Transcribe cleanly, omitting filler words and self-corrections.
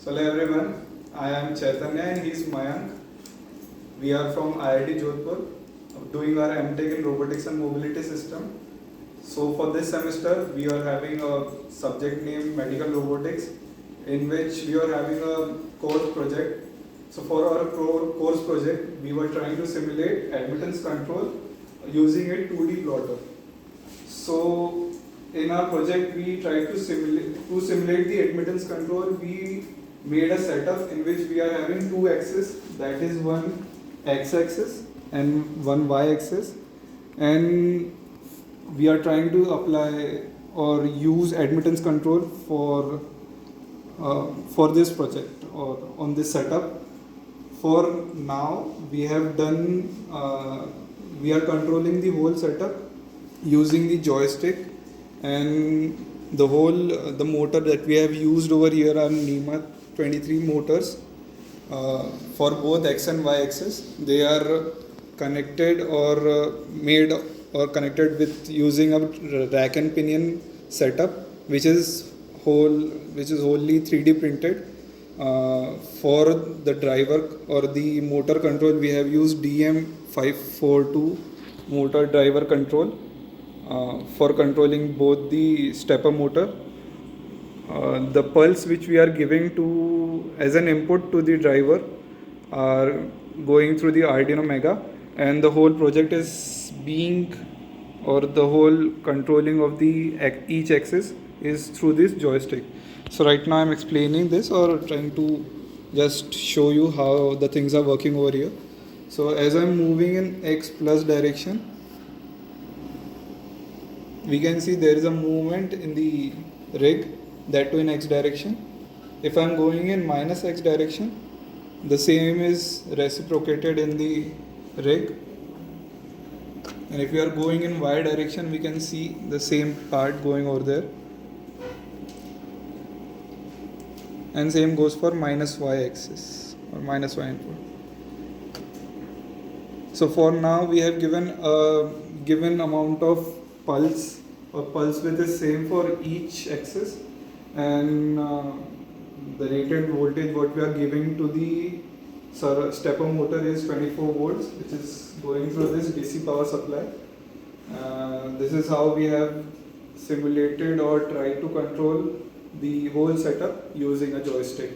So hello everyone, I am Chaitanya and he is Mayank. We are from IIT Jodhpur doing our MTech in Robotics and Mobility System. So for this semester we are having a subject named Medical Robotics in which we are having a course project. So for our course project we were trying to simulate admittance control using a 2D plotter. So in our project we tried to simulate the admittance control. We made a setup in which we are having two axes, that is one x-axis and one y-axis, and we are trying to apply or use admittance control for this project or on this setup. For now we have done we are controlling the whole setup using the joystick, and the motor that we have used over here are NEMA 23 motors for both x and y axis. They are connected or made or connected with using a rack and pinion setup, which is wholly 3D printed. For the driver or the motor control, we have used DM542 motor driver control for controlling both the stepper motor. The pulse which we are giving to as an input to the driver are going through the Arduino Mega, and the whole project is being, or the whole controlling of the each axis is through this joystick. So right now I'm explaining this or trying to just show you how the things are working over here. So as I'm moving in x plus direction, we can see there is a movement in the rig, that too in x direction. If I am going in minus x direction, the same is reciprocated in the rig, and if we are going in y direction, we can see the same part going over there, and same goes for minus y axis or minus y input. So for now we have given a given amount of pulse or pulse width is same for each axis, and the rated voltage what we are giving to the stepper motor is 24 volts, which is going through this DC power supply. This is how we have simulated or tried to control the whole setup using a joystick.